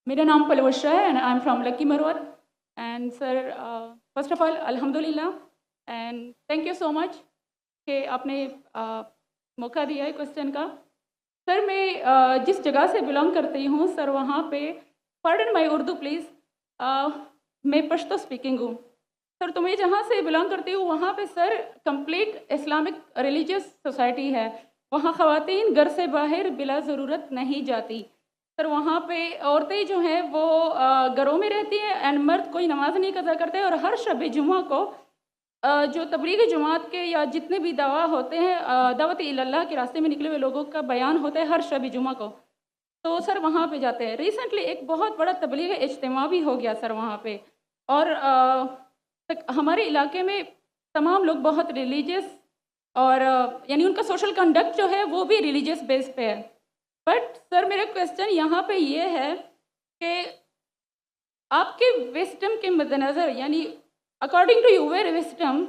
मेरा नाम पलवशा है and I am from Lakki Marwat and sir first of all अल्हम्दुलिल्लाह and thank you so much कि आपने मौका दिया है क्वेश्चन का। सर मैं जिस जगह से बिलोंग करती हूँ सर वहाँ पे पार्डन माई उर्दू प्लीज़, मैं पश्तो स्पीकिंग हूँ सर। तो मैं जहाँ से बिलोंग करती हूँ वहाँ पे sir complete Islamic religious society है। वहाँ ख़वातीन घर से बाहर बिला ज़रूरत नहीं जाती सर। वहाँ पे औरतें जो हैं वो घरों में रहती हैं एंड मर्द कोई नमाज नहीं कज़ा करते। और हर शब जुमा को जो तबलीगी जमात के या जितने भी दवा होते हैं दावत इल्लल्लाह के रास्ते में निकले हुए लोगों का बयान होता है हर शब जुमा को, तो सर वहाँ पे जाते हैं। रिसेंटली एक बहुत बड़ा तबलीगी इज्तिमा भी हो गया सर वहाँ पे। और हमारे इलाके में तमाम लोग बहुत रिलीजियस और यानी उनका सोशल कंडक्ट जो है वो भी रिलीजियस बेस पे है। बट सर मेरा क्वेश्चन यहाँ पे ये है कि आपके विस्डम के मद्देनज़र यानी अकॉर्डिंग टू यूर विस्डम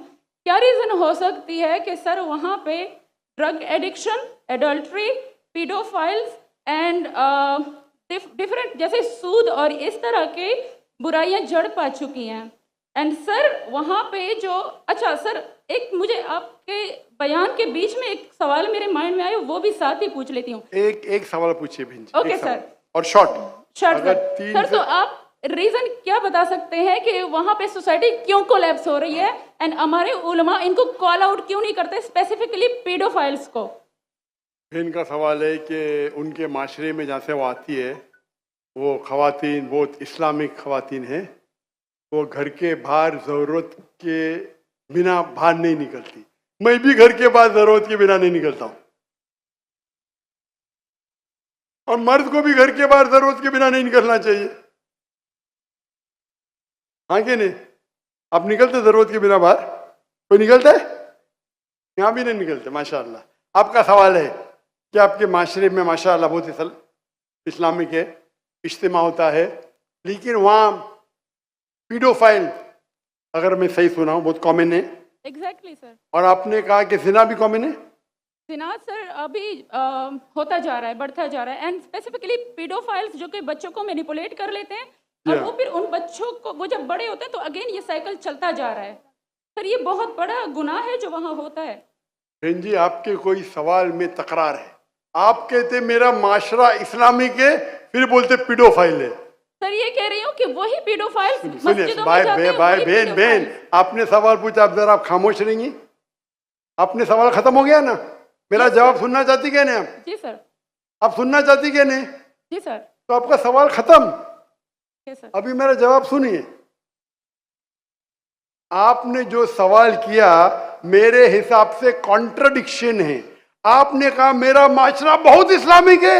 क्या रीज़न हो सकती है कि सर वहाँ पे drug addiction, adultery, paedophiles and different जैसे सूद और इस तरह के बुराइयाँ जड़ पा चुकी हैं। एंड सर वहाँ पे जो अच्छा सर एक मुझे आपके बयान के बीच में एक सवाल मेरे माइंड में आया, वो भी साथ ही पूछ लेती हूँ। एक सवाल पूछिए बहन जी। Okay sir. और शॉर्ट सर तो आप रीजन क्या बता सकते हैं कि वहाँ पे सोसाइटी क्यों कोलैप्स हो रही है एंड हमारे उलमा इनको कॉल आउट क्यों नहीं करते, स्पेसिफिकली पीडोफाइल्स को? इनका सवाल है कि उनके माशरे में जहाँ से वो आती है वो खवातीन बहुत इस्लामिक खवातीन हैं, वो घर के बाहर ज़रूरत के बिना बाहर नहीं निकलती। मैं भी घर के बाहर ज़रूरत के बिना नहीं निकलता हूँ और मर्द को भी घर के बाहर ज़रूरत के बिना नहीं निकलना चाहिए। हाँ कि नहीं? आप निकलते ज़रूरत के बिना बाहर? कोई निकलता है? यहाँ भी नहीं निकलते माशाअल्लाह। आपका सवाल है कि आपके माशरे में माशाअल्लाह बहुत इस्लामिक है, इज्तिमा होता है, लेकिन वहाँ पीडोफाइल, अगर मैं सही सुना हूँ, बहुत कॉमन है। Exactly sir. और आपने कहा कि जिना भी कॉमन है। जिना सर अभी होता जा रहा है, बढ़ता जा रहा है एंड स्पेसिफिकली पीडोफाइल्स जो कि बच्चों को मैनिपुलेट कर लेते हैं और वो फिर उन बच्चों को वो जब बड़े होते हैं तो अगेन ये साइकिल चलता जा रहा है सर। ये बहुत बड़ा गुनाह है जो वहाँ होता है। बहन जी आपके कोई सवाल में तकरार है। आप कहते मेरा माशरा इस्लामिक है, फिर बोलते पीडोफाइल है। सर ये कह रही हूँ कि वही पीडोफाइल्स सुनिए मस्जिदों में जाते हैं, भाई वही बहन pedophiles। आपने सवाल पूछा, आप जरा आप खामोश रहेंगी? आपने सवाल खत्म हो गया ना? मेरा जवाब सुनना चाहती क्या नहीं आप? जी सर। आप सुनना चाहती क्या नहीं? जी सर। तो आपका सवाल खत्म। सर अभी मेरा जवाब सुनिए। आपने जो सवाल किया मेरे हिसाब से कॉन्ट्रडिक्शन है। आपने कहा मेरा माशरा बहुत इस्लामिक है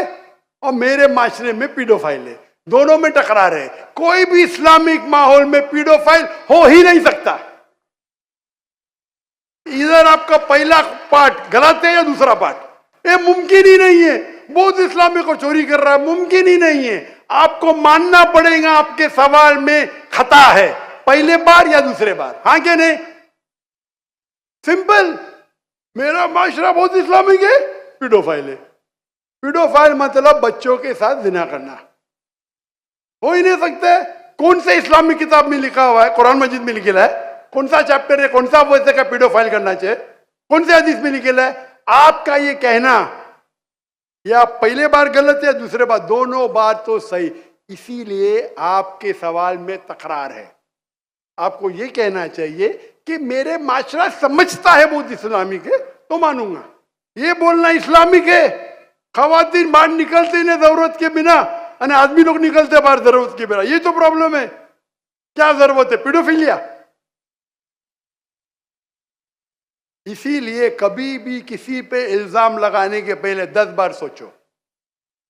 और मेरे माशरे में पीडोफाइल है, दोनों में टकरार है। कोई भी इस्लामिक माहौल में पीडोफाइल हो ही नहीं सकता। इधर आपका पहला पार्ट गलत है या दूसरा पार्ट? ये मुमकिन ही नहीं है। बहुत इस्लामिक को चोरी कर रहा है, मुमकिन ही नहीं है। आपको मानना पड़ेगा आपके सवाल में खता है, पहले बार या दूसरे बार। हाँ क्या नहीं? सिंपल। मेरा माशरा बहुत इस्लामिक है, पीडोफाइल है। पीडोफाइल मतलब बच्चों के साथ जिना करना। हो ही नहीं सकता। कौन से इस्लामिक किताब में लिखा हुआ है? कुरान मजीद में लिखा है। कौन सा चैप्टर है, कौन सा वैसे का पीडोफाइल करना चाहिए? कौन से हदीस में लिखा है? आपका ये कहना या पहले बार गलत है, दूसरे बार, दोनों बार तो सही। इसीलिए आपके सवाल में तकरार है। आपको ये कहना चाहिए कि मेरे माशरा समझता है बहुत इस्लामिक है तो मानूंगा। ये बोलना इस्लामिक है, खवातीन बाहर निकलते नहीं जरूरत के बिना और आदमी लोग निकलते बाहर जरूरत के बिना, ये तो प्रॉब्लम है। क्या जरूरत है? पीडोफिलिया। इसीलिए कभी भी किसी पे इल्जाम लगाने के पहले 10 बार सोचो।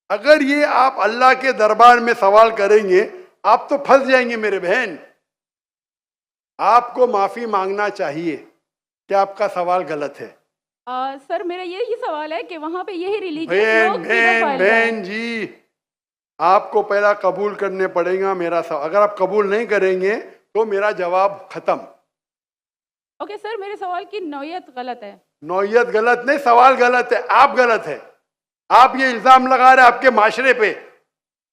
अगर ये आप अल्लाह के दरबार में सवाल करेंगे आप तो फंस जाएंगे मेरे बहन। आपको माफी मांगना चाहिए कि आपका सवाल गलत है। सर मेरा यही सवाल है कि वहाँ पे यही रिलीजियस लोग बहन जी आपको पहला कबूल करने पड़ेगा मेरा सवाल। अगर आप कबूल नहीं करेंगे तो मेरा जवाब खत्म। ओके सर, मेरे सवाल की नौयत गलत है। नौयत गलत नहीं, सवाल गलत है। आप गलत है। आप ये इल्जाम लगा रहे हैं आपके माशरे पे।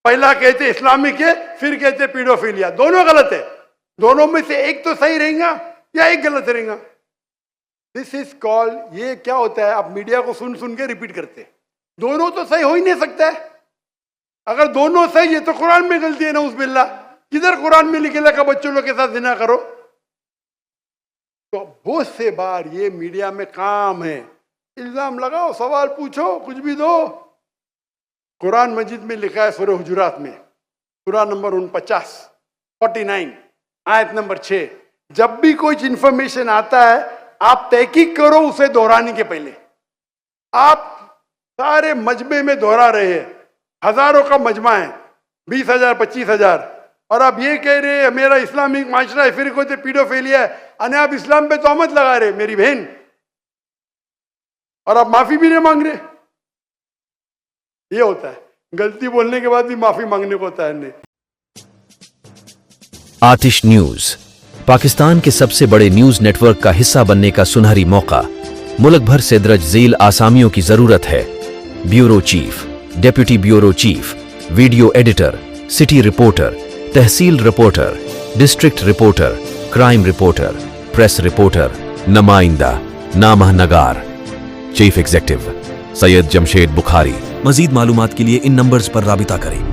पहला कहते इस्लामिक है, फिर कहते पीडोफिलिया। दोनों गलत है। दोनों में से एक तो सही रहेगा या एक गलत रहेगा। दिस इज कॉल्ड, ये क्या होता है, आप मीडिया को सुन सुन के रिपीट करते। दोनों तो सही हो ही नहीं सकता है। अगर दोनों सही है तो कुरान में गलती है ना, उस बिल्ला। किधर कुरान में लिखेला का बच्चों लोग के साथ जिना करो? तो बहुत से बार ये मीडिया में काम है, इल्जाम लगाओ, सवाल पूछो, कुछ भी दो। कुरान मजीद में लिखा है सूरह हुजुरात में, सूरह नंबर 49 आयत नंबर 6, जब भी कोई इंफॉर्मेशन आता है आप तहकीक करो उसे दोहराने के पहले। आप सारे मजमे में दोहरा रहे हैं, हजारों का मजमा है, 20,000 25,000, और आप ये कह रहे हैं मेरा इस्लामिक माशरा है, फिर कोई पीडोफिलिया है, अने आप इस्लाम पे तोहमत लगा रहे मेरी बहन, और आप माफी भी नहीं मांग रहे। ये होता है, गलती बोलने के बाद भी माफी मांगने को होता है। नहीं। आतिश न्यूज, पाकिस्तान के सबसे बड़े न्यूज नेटवर्क का हिस्सा बनने का सुनहरी मौका। मुल्क भर से दर्ज झेल आसामियों की जरूरत है। Bureau chief, deputy bureau chief, video editor, city reporter, tehsil reporter, district reporter, crime reporter, press reporter, नुमाइंदा, नामह नगार। Chief executive Syed Jamshed Bukhari. मजीद मालूमात के लिए इन नंबर्स पर राबिता करें।